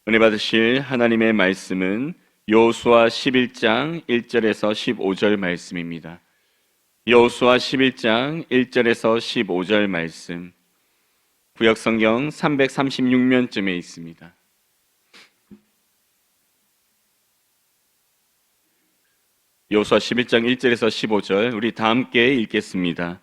은혜 받으실 하나님의 말씀은 여호수아 11장 1절에서 15절 말씀입니다. 여호수아 11장 1절에서 15절 말씀, 구역성경 336면쯤에 있습니다. 여호수아 11장 1절에서 15절 우리 다 함께 읽겠습니다.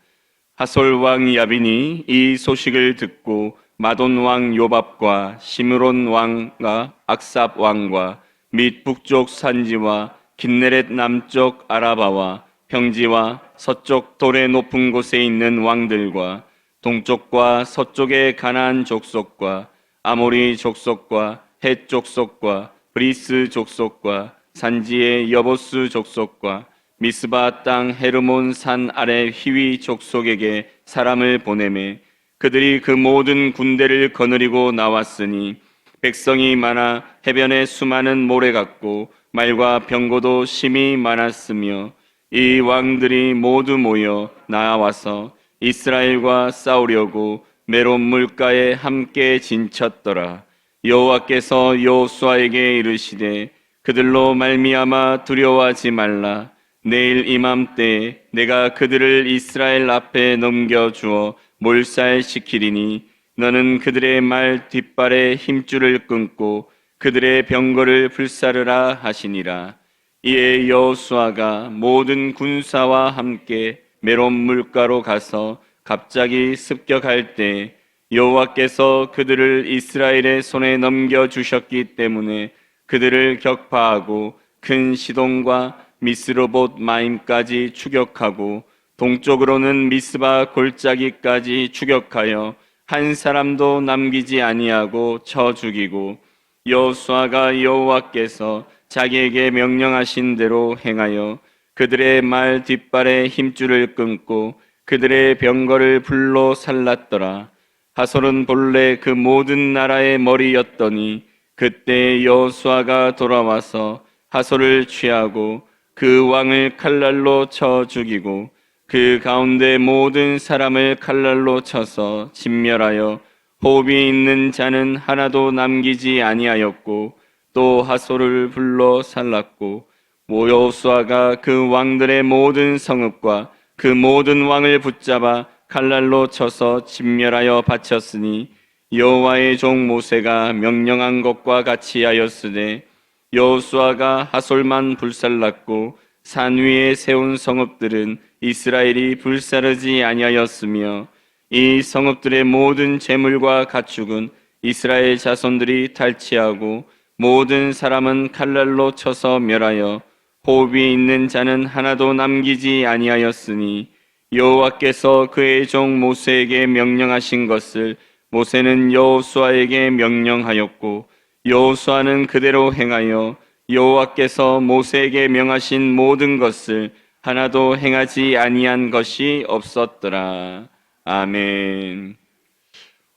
하솔 왕 야빈이 이 소식을 듣고 마돈 왕 요밥과 시므론 왕과 악삽 왕과 및 북쪽 산지와 긴네렛 남쪽 아라바와 평지와 서쪽 돌의 높은 곳에 있는 왕들과 동쪽과 서쪽의 가나안 족속과 아모리 족속과 헷 족속과 브리스 족속과 산지의 여보스 족속과 미스바 땅 헤르몬 산 아래 히위 족속에게 사람을 보내매 그들이 그 모든 군대를 거느리고 나왔으니 백성이 많아 해변에 수많은 모래 같고 말과 병거도 심히 많았으며 이 왕들이 모두 모여 나와서 이스라엘과 싸우려고 메론 물가에 함께 진쳤더라. 여호와께서 여호수아에게 이르시되 그들로 말미암아 두려워하지 말라. 내일 이맘때에 내가 그들을 이스라엘 앞에 넘겨주어 몰살시키리니 너는 그들의 말 뒷발에 힘줄을 끊고 그들의 병거를 불사르라 하시니라. 이에 여호수아가 모든 군사와 함께 메론 물가로 가서 갑자기 습격할 때 여호와께서 그들을 이스라엘의 손에 넘겨주셨기 때문에 그들을 격파하고 큰 시돈과 미스로봇 마임까지 추격하고 동쪽으로는 미스바 골짜기까지 추격하여 한 사람도 남기지 아니하고 쳐 죽이고 여호수아가 여호와께서 자기에게 명령하신 대로 행하여 그들의 말 뒷발에 힘줄을 끊고 그들의 병거를 불로 살랐더라. 하솔은 본래 그 모든 나라의 머리였더니 그때 여호수아가 돌아와서 하솔을 취하고 그 왕을 칼날로 쳐 죽이고 그 가운데 모든 사람을 칼날로 쳐서 진멸하여 호흡이 있는 자는 하나도 남기지 아니하였고 또 하솔을 불러 살랐고 여호수아가 그 왕들의 모든 성읍과 그 모든 왕을 붙잡아 칼날로 쳐서 진멸하여 바쳤으니 여호와의 종 모세가 명령한 것과 같이 하였으되 여호수아가 하솔만 불살랐고 산 위에 세운 성읍들은 이스라엘이 불사르지 아니하였으며 이 성읍들의 모든 재물과 가축은 이스라엘 자손들이 탈취하고 모든 사람은 칼날로 쳐서 멸하여 호흡이 있는 자는 하나도 남기지 아니하였으니 여호와께서 그의 종 모세에게 명령하신 것을 모세는 여호수아에게 명령하였고 여호수아는 그대로 행하여 여호와께서 모세에게 명하신 모든 것을 하나도 행하지 아니한 것이 없었더라. 아멘.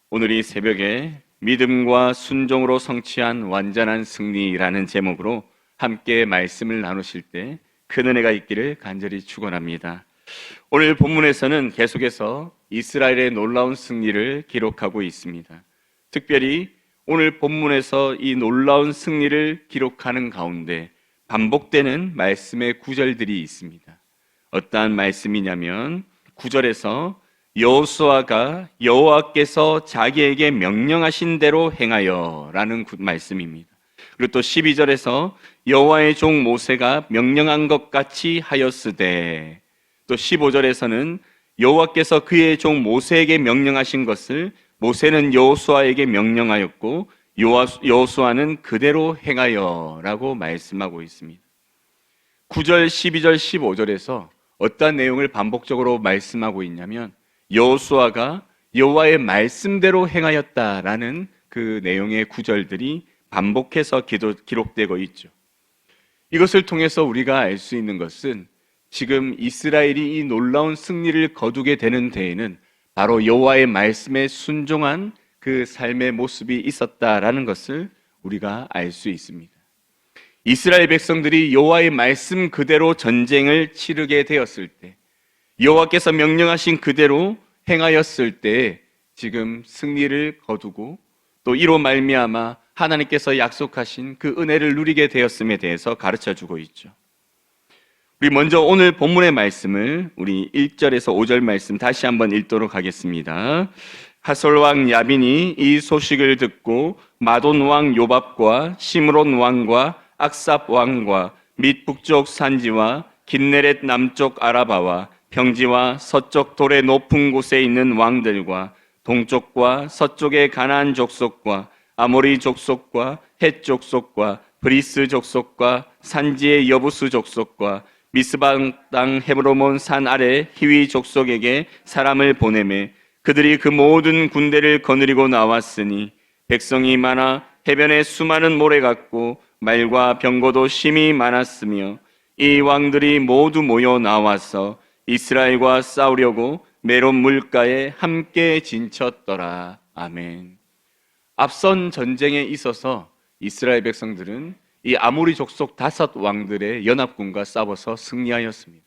오늘 이 새벽에 믿음과 순종으로 성취한 완전한 승리라는 제목으로 함께 말씀을 나누실 때 큰 은혜가 있기를 간절히 축원합니다. 오늘 본문에서는 계속해서 이스라엘의 놀라운 승리를 기록하고 있습니다. 특별히 오늘 본문에서 이 놀라운 승리를 기록하는 가운데 반복되는 말씀의 구절들이 있습니다. 어떠한 말씀이냐면 9절에서 여호수아가 여호와께서 자기에게 명령하신 대로 행하여 라는 말씀입니다. 그리고 또 12절에서 여호와의 종 모세가 명령한 것 같이 하였으되, 또 15절에서는 여호와께서 그의 종 모세에게 명령하신 것을 모세는 여호수아에게 명령하였고 여호수아는 그대로 행하여 라고 말씀하고 있습니다. 9절, 12절, 15절에서 어떤 내용을 반복적으로 말씀하고 있냐면 여호수아가 여호와의 말씀대로 행하였다라는 그 내용의 구절들이 반복해서 기록되고 있죠. 이것을 통해서 우리가 알 수 있는 것은 지금 이스라엘이 이 놀라운 승리를 거두게 되는 데에는 바로 여호와의 말씀에 순종한 그 삶의 모습이 있었다라는 것을 우리가 알 수 있습니다. 이스라엘 백성들이 여호와의 말씀 그대로 전쟁을 치르게 되었을 때, 여호와께서 명령하신 그대로 행하였을 때 지금 승리를 거두고 또 이로 말미암아 하나님께서 약속하신 그 은혜를 누리게 되었음에 대해서 가르쳐주고 있죠. 우리 먼저 오늘 본문의 말씀을 우리 1절에서 5절 말씀 다시 한번 읽도록 하겠습니다. 하솔왕 야빈이 이 소식을 듣고 마돈 왕 요밥과 시므론 왕과 악삽 왕과 및 북쪽 산지와 긴네렛 남쪽 아라바와 평지와 서쪽 돌의 높은 곳에 있는 왕들과 동쪽과 서쪽의 가나안 족속과 아모리 족속과 헷 족속과 브리스 족속과 산지의 여부스 족속과 미스방 땅 헤브로몬 산 아래 히위 족속에게 사람을 보내매 그들이 그 모든 군대를 거느리고 나왔으니 백성이 많아 해변에 수많은 모래 같고 말과 병거도 심히 많았으며 이 왕들이 모두 모여 나와서 이스라엘과 싸우려고 메론 물가에 함께 진쳤더라. 아멘. 앞선 전쟁에 있어서 이스라엘 백성들은 이 아모리 족속 5 왕들의 연합군과 싸워서 승리하였습니다.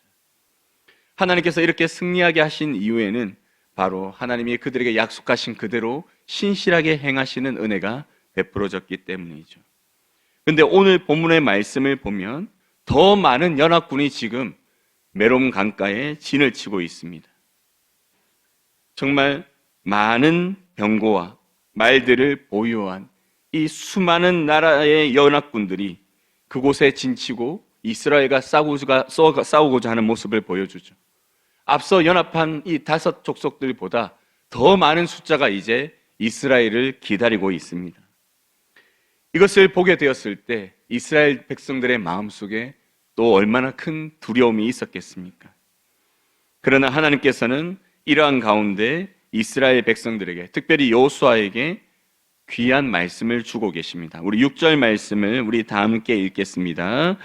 하나님께서 이렇게 승리하게 하신 이유에는 바로 하나님이 그들에게 약속하신 그대로 신실하게 행하시는 은혜가 베풀어졌기 때문이죠. 그런데 오늘 본문의 말씀을 보면 더 많은 연합군이 지금 메론 강가에 진을 치고 있습니다. 정말 많은 병거와 말들을 보유한 이 수많은 나라의 연합군들이 그곳에 진치고 이스라엘과 싸우고자 하는 모습을 보여주죠. 앞서 연합한 이 5 족속들보다 더 많은 숫자가 이제 이스라엘을 기다리고 있습니다. 이것을 보게 되었을 때 이스라엘 백성들의 마음속에 또 얼마나 큰 두려움이 있었겠습니까? 그러나 하나님께서는 이러한 가운데 이스라엘 백성들에게, 특별히 여호수아에게 귀한 말씀을 주고 계십니다. 우리 6절 말씀을 우리 다 함께 읽겠습니다.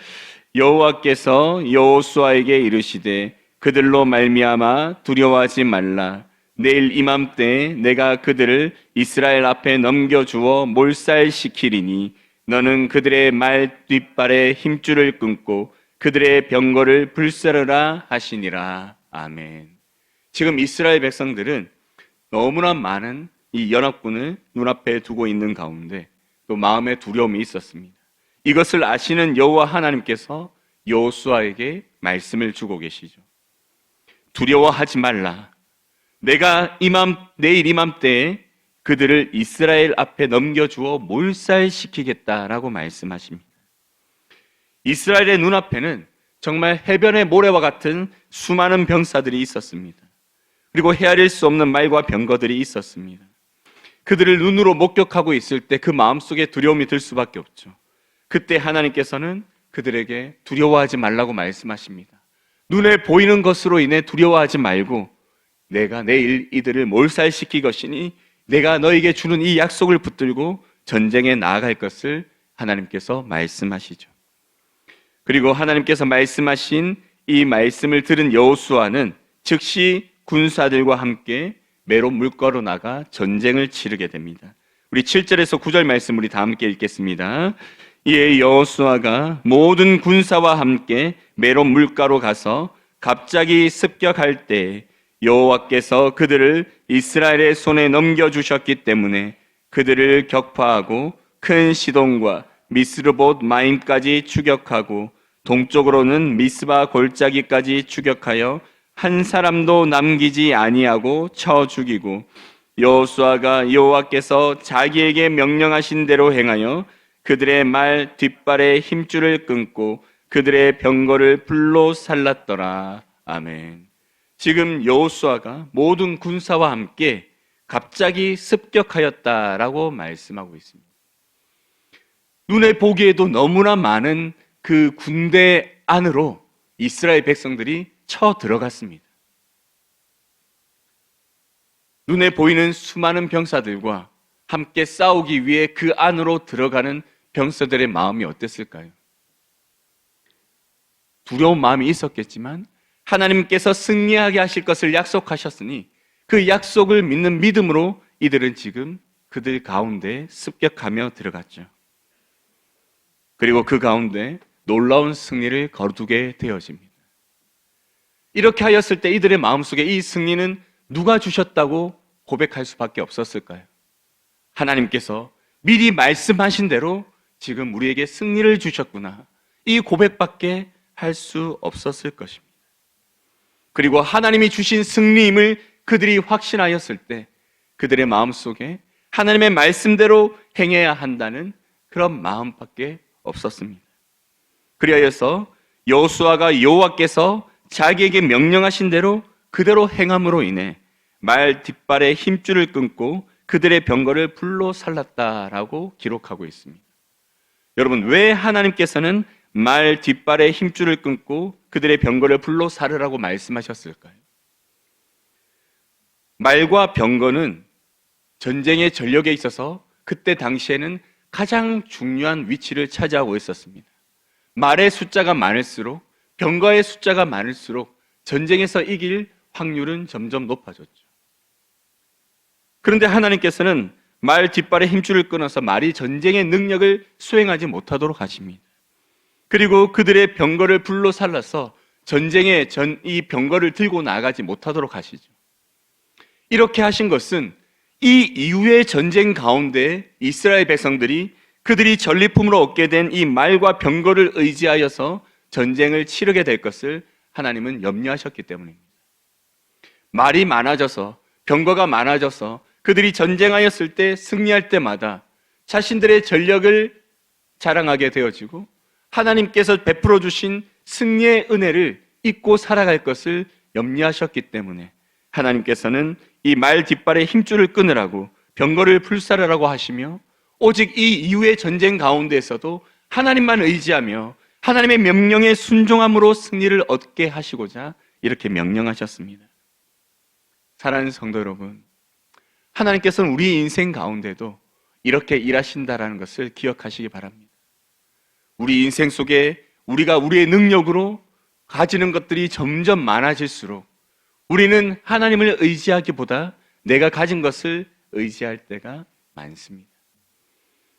여호와께서 여호수아에게 이르시되 그들로 말미암아 두려워하지 말라. 내일 이맘때 내가 그들을 이스라엘 앞에 넘겨주어 몰살시키리니 너는 그들의 말 뒷발에 힘줄을 끊고 그들의 병거를 불사르라 하시니라. 아멘. 지금 이스라엘 백성들은 너무나 많은 이 연합군을 눈앞에 두고 있는 가운데 또 마음에 두려움이 있었습니다. 이것을 아시는 여호와 하나님께서 여호수아에게 말씀을 주고 계시죠. 두려워하지 말라. 내가 내일 이맘때에 그들을 이스라엘 앞에 넘겨주어 몰살시키겠다라고 말씀하십니다. 이스라엘의 눈앞에는 정말 해변의 모래와 같은 수많은 병사들이 있었습니다. 그리고 헤아릴 수 없는 말과 병거들이 있었습니다. 그들을 눈으로 목격하고 있을 때 그 마음속에 두려움이 들 수밖에 없죠. 그때 하나님께서는 그들에게 두려워하지 말라고 말씀하십니다. 눈에 보이는 것으로 인해 두려워하지 말고 내가 내일 이들을 몰살시킬 것이니 내가 너에게 주는 이 약속을 붙들고 전쟁에 나아갈 것을 하나님께서 말씀하시죠. 그리고 하나님께서 말씀하신 이 말씀을 들은 여호수아는 즉시 군사들과 함께 메론 물가로 나가 전쟁을 치르게 됩니다. 우리 7절에서 9절 말씀 우리 다 함께 읽겠습니다. 이에 여호수아가 모든 군사와 함께 메론 물가로 가서 갑자기 습격할 때 여호와께서 그들을 이스라엘의 손에 넘겨주셨기 때문에 그들을 격파하고 큰 시돈과 미스르봇 마임까지 추격하고 동쪽으로는 미스바 골짜기까지 추격하여 한 사람도 남기지 아니하고 쳐 죽이고 여호수아가 여호와께서 자기에게 명령하신 대로 행하여 그들의 말 뒷발에 힘줄을 끊고 그들의 병거를 불로 살랐더라. 아멘. 지금 여호수아가 모든 군사와 함께 갑자기 습격하였다라고 말씀하고 있습니다. 눈에 보기에도 너무나 많은 그 군대 안으로 이스라엘 백성들이 쳐 들어갔습니다. 눈에 보이는 수많은 병사들과 함께 싸우기 위해 그 안으로 들어가는 병사들의 마음이 어땠을까요? 두려운 마음이 있었겠지만 하나님께서 승리하게 하실 것을 약속하셨으니 그 약속을 믿는 믿음으로 이들은 지금 그들 가운데 습격하며 들어갔죠. 그리고 그 가운데 놀라운 승리를 거두게 되어집니다. 이렇게 하였을 때 이들의 마음속에 이 승리는 누가 주셨다고 고백할 수밖에 없었을까요? 하나님께서 미리 말씀하신 대로 지금 우리에게 승리를 주셨구나. 이 고백밖에 할 수 없었을 것입니다. 그리고 하나님이 주신 승리임을 그들이 확신하였을 때 그들의 마음속에 하나님의 말씀대로 행해야 한다는 그런 마음밖에 없었습니다. 그리하여서 여호수아가 여호와께서 자기에게 명령하신 대로 그대로 행함으로 인해 말 뒷발의 힘줄을 끊고 그들의 병거를 불로 살랐다라고 기록하고 있습니다. 여러분, 왜 하나님께서는 말 뒷발의 힘줄을 끊고 그들의 병거를 불로 사르라고 말씀하셨을까요? 말과 병거는 전쟁의 전력에 있어서 그때 당시에는 가장 중요한 위치를 차지하고 있었습니다. 말의 숫자가 많을수록, 병거의 숫자가 많을수록 전쟁에서 이길 확률은 점점 높아졌죠. 그런데 하나님께서는 말 뒷발의 힘줄을 끊어서 말이 전쟁의 능력을 수행하지 못하도록 하십니다. 그리고 그들의 병거를 불로 살라서 전쟁에 이 병거를 들고 나가지 못하도록 하시죠. 이렇게 하신 것은 이 이후의 전쟁 가운데 이스라엘 백성들이 그들이 전리품으로 얻게 된 이 말과 병거를 의지하여서 전쟁을 치르게 될 것을 하나님은 염려하셨기 때문입니다. 말이 많아져서, 병거가 많아져서 그들이 전쟁하였을 때 승리할 때마다 자신들의 전력을 자랑하게 되어지고 하나님께서 베풀어 주신 승리의 은혜를 잊고 살아갈 것을 염려하셨기 때문에 하나님께서는 이 말 뒷발의 힘줄을 끊으라고 병거를 불사르라고 하시며 오직 이 이후의 전쟁 가운데에서도 하나님만 의지하며 하나님의 명령에 순종함으로 승리를 얻게 하시고자 이렇게 명령하셨습니다. 사랑하는 성도 여러분, 하나님께서는 우리 인생 가운데도 이렇게 일하신다라는 것을 기억하시기 바랍니다. 우리 인생 속에 우리가 우리의 능력으로 가지는 것들이 점점 많아질수록 우리는 하나님을 의지하기보다 내가 가진 것을 의지할 때가 많습니다.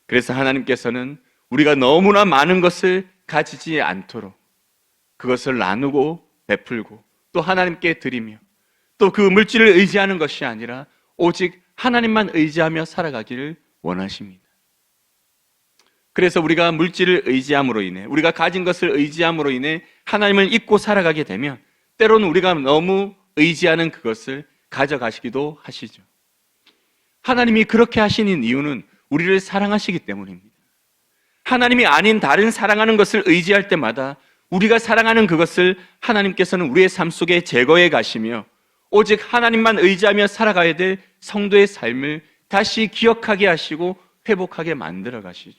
그래서 하나님께서는 우리가 너무나 많은 것을 가지지 않도록 그것을 나누고 베풀고 또 하나님께 드리며 또 그 물질을 의지하는 것이 아니라 오직 하나님만 의지하며 살아가기를 원하십니다. 그래서 우리가 물질을 의지함으로 인해, 우리가 가진 것을 의지함으로 인해 하나님을 잊고 살아가게 되면 때로는 우리가 너무 의지하는 그것을 가져가시기도 하시죠. 하나님이 그렇게 하시는 이유는 우리를 사랑하시기 때문입니다. 하나님이 아닌 다른 사랑하는 것을 의지할 때마다 우리가 사랑하는 그것을 하나님께서는 우리의 삶 속에 제거해 가시며 오직 하나님만 의지하며 살아가야 될 성도의 삶을 다시 기억하게 하시고 회복하게 만들어 가시죠.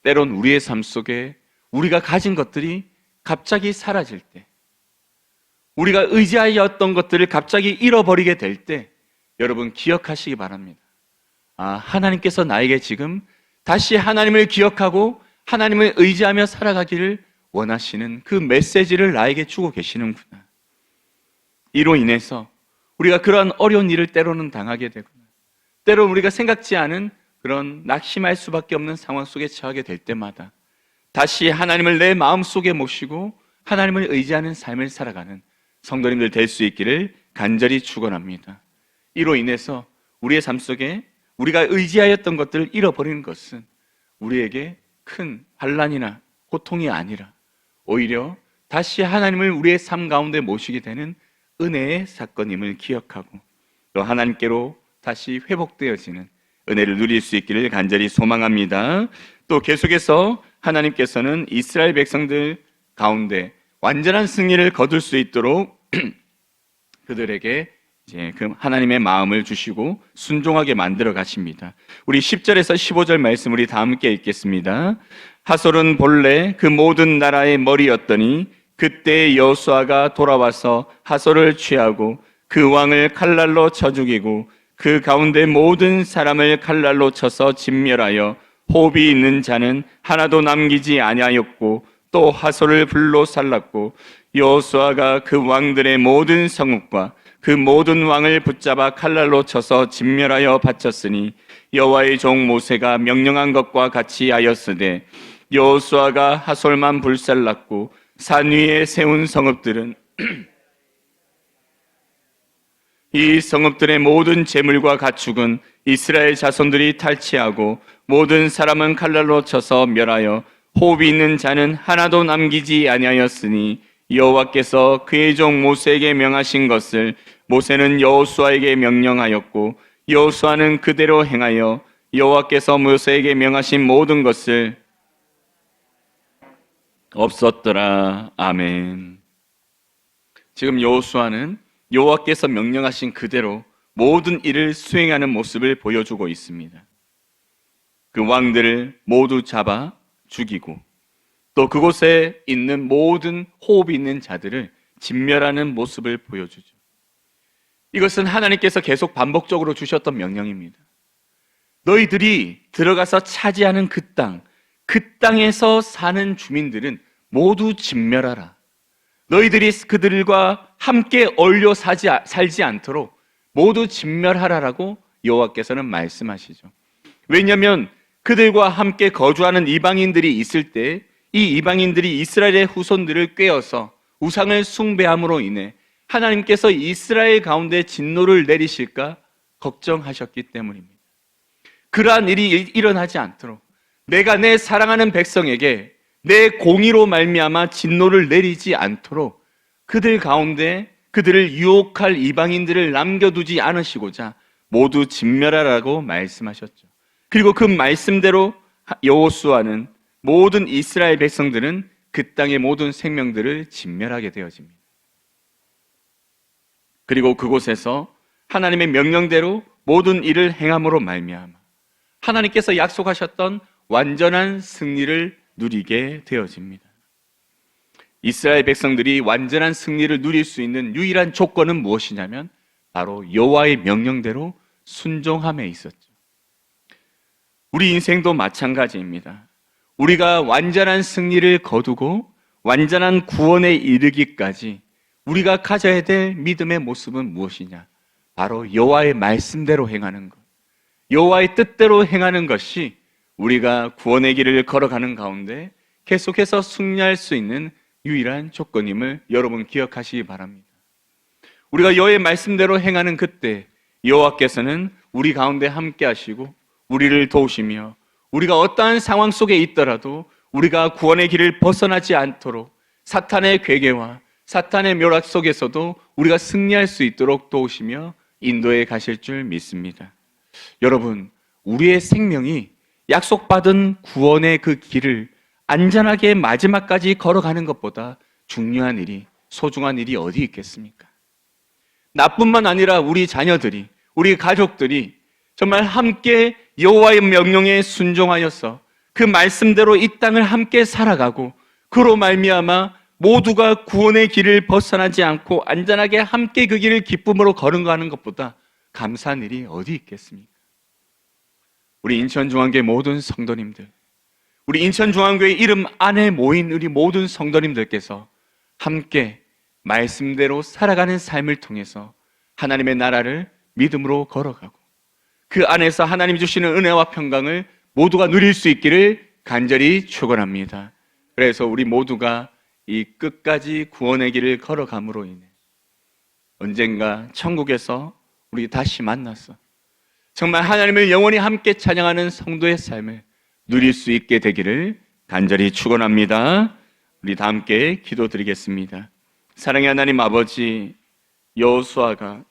때론 우리의 삶 속에 우리가 가진 것들이 갑자기 사라질 때, 우리가 의지하였던 것들을 갑자기 잃어버리게 될 때 여러분 기억하시기 바랍니다. 하나님께서 나에게 지금 다시 하나님을 기억하고 하나님을 의지하며 살아가기를 원하시는 그 메시지를 나에게 주고 계시는구나. 이로 인해서 우리가 그러한 어려운 일을 때로는 당하게 되거나 때로는 우리가 생각지 않은 그런 낙심할 수밖에 없는 상황 속에 처하게 될 때마다 다시 하나님을 내 마음속에 모시고 하나님을 의지하는 삶을 살아가는 성도님들 될 수 있기를 간절히 축원합니다. 이로 인해서 우리의 삶 속에 우리가 의지하였던 것들을 잃어버리는 것은 우리에게 큰 환난이나 고통이 아니라 오히려 다시 하나님을 우리의 삶 가운데 모시게 되는 은혜의 사건임을 기억하고 또 하나님께로 다시 회복되어지는 은혜를 누릴 수 있기를 간절히 소망합니다. 또 계속해서 하나님께서는 이스라엘 백성들 가운데 완전한 승리를 거둘 수 있도록 그들에게 이제 그 하나님의 마음을 주시고 순종하게 만들어 가십니다. 우리 10절에서 15절 말씀 우리 다 함께 읽겠습니다. 하솔은 본래 그 모든 나라의 머리였더니 그때 여호수아가 돌아와서 하솔을 취하고 그 왕을 칼날로 쳐 죽이고 그 가운데 모든 사람을 칼날로 쳐서 진멸하여 호흡이 있는 자는 하나도 남기지 아니하였고 또 하솔을 불로 살랐고 여호수아가 그 왕들의 모든 성읍과 그 모든 왕을 붙잡아 칼날로 쳐서 진멸하여 바쳤으니 여호와의 종 모세가 명령한 것과 같이 하였으되 여호수아가 하솔만 불살랐고 산 위에 세운 성읍들은 이 성읍들의 모든 재물과 가축은 이스라엘 자손들이 탈취하고 모든 사람은 칼날로 쳐서 멸하여 호흡이 있는 자는 하나도 남기지 아니하였으니 여호와께서 그의 종 모세에게 명하신 것을 모세는 여호수아에게 명령하였고 여호수아는 그대로 행하여 여호와께서 모세에게 명하신 모든 것을 없었더라. 아멘. 지금 여호수아는 여호와께서 명령하신 그대로 모든 일을 수행하는 모습을 보여주고 있습니다. 그 왕들을 모두 잡아 죽이고 또 그곳에 있는 모든 호흡이 있는 자들을 진멸하는 모습을 보여주죠. 이것은 하나님께서 계속 반복적으로 주셨던 명령입니다. 너희들이 들어가서 차지하는 그 땅에서 사는 주민들은 모두 진멸하라. 너희들이 그들과 함께 어울려 살지 않도록 모두 진멸하라라고 여호와께서는 말씀하시죠. 왜냐하면 그들과 함께 거주하는 이방인들이 있을 때 이 이방인들이 이스라엘의 후손들을 꿰어서 우상을 숭배함으로 인해 하나님께서 이스라엘 가운데 진노를 내리실까 걱정하셨기 때문입니다. 그러한 일이 일어나지 않도록 내가 내 사랑하는 백성에게 내 공의로 말미암아 진노를 내리지 않도록 그들 가운데 그들을 유혹할 이방인들을 남겨두지 않으시고자 모두 진멸하라고 말씀하셨죠. 그리고 그 말씀대로 여호수아는 모든 이스라엘 백성들은 그 땅의 모든 생명들을 진멸하게 되어집니다. 그리고 그곳에서 하나님의 명령대로 모든 일을 행함으로 말미암아 하나님께서 약속하셨던 완전한 승리를 누리게 되어집니다. 이스라엘 백성들이 완전한 승리를 누릴 수 있는 유일한 조건은 무엇이냐면 바로 여호와의 명령대로 순종함에 있었죠. 우리 인생도 마찬가지입니다. 우리가 완전한 승리를 거두고 완전한 구원에 이르기까지 우리가 가져야 될 믿음의 모습은 무엇이냐? 바로 여호와의 말씀대로 행하는 것, 여호와의 뜻대로 행하는 것이 우리가 구원의 길을 걸어가는 가운데 계속해서 승리할 수 있는 유일한 조건임을 여러분 기억하시기 바랍니다. 우리가 여호와의 말씀대로 행하는 그때 여호와께서는 우리 가운데 함께 하시고 우리를 도우시며 우리가 어떠한 상황 속에 있더라도 우리가 구원의 길을 벗어나지 않도록 사탄의 괴계와 사탄의 묘락 속에서도 우리가 승리할 수 있도록 도우시며 인도해 가실 줄 믿습니다. 여러분, 우리의 생명이 약속받은 구원의 그 길을 안전하게 마지막까지 걸어가는 것보다 중요한 일이, 소중한 일이 어디 있겠습니까? 나뿐만 아니라 우리 자녀들이, 우리 가족들이 정말 함께 여호와의 명령에 순종하여서 그 말씀대로 이 땅을 함께 살아가고 그로 말미암아 모두가 구원의 길을 벗어나지 않고 안전하게 함께 그 길을 기쁨으로 걸어가는 것보다 감사한 일이 어디 있겠습니까? 우리 인천중앙교회 모든 성도님들, 우리 인천중앙교회 이름 안에 모인 우리 모든 성도님들께서 함께 말씀대로 살아가는 삶을 통해서 하나님의 나라를 믿음으로 걸어가고 그 안에서 하나님이 주시는 은혜와 평강을 모두가 누릴 수 있기를 간절히 축원합니다. 그래서 우리 모두가 이 끝까지 구원의 길을 걸어감으로 인해 언젠가 천국에서 우리 다시 만나서 정말 하나님을 영원히 함께 찬양하는 성도의 삶을 누릴 수 있게 되기를 간절히 축원합니다. 우리 다 함께 기도드리겠습니다. 사랑의 하나님 아버지, 여호수아가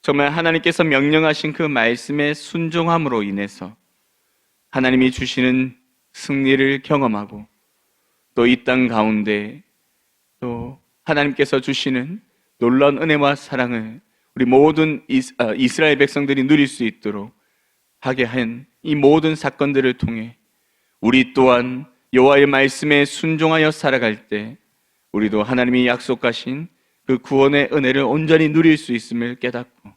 정말 하나님께서 명령하신 그 말씀에 순종함으로 인해서 하나님이 주시는 승리를 경험하고 또 이 땅 가운데 또 하나님께서 주시는 놀라운 은혜와 사랑을 우리 모든 이스라엘 백성들이 누릴 수 있도록 하게 한 이 모든 사건들을 통해 우리 또한 여호와의 말씀에 순종하여 살아갈 때 우리도 하나님이 약속하신 그 구원의 은혜를 온전히 누릴 수 있음을 깨닫고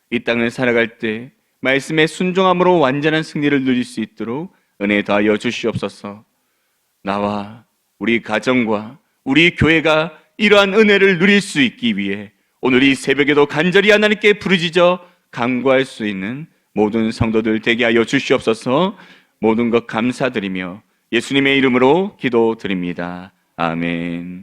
이 땅을 살아갈 때 말씀에 순종함으로 완전한 승리를 누릴 수 있도록 은혜 더하여 주시옵소서. 나와 우리 가정과 우리 교회가 이러한 은혜를 누릴 수 있기 위해 오늘 이 새벽에도 간절히 하나님께 부르짖어 간구할 수 있는 모든 성도들 되게 하여 주시옵소서. 모든 것 감사드리며 예수님의 이름으로 기도드립니다. 아멘.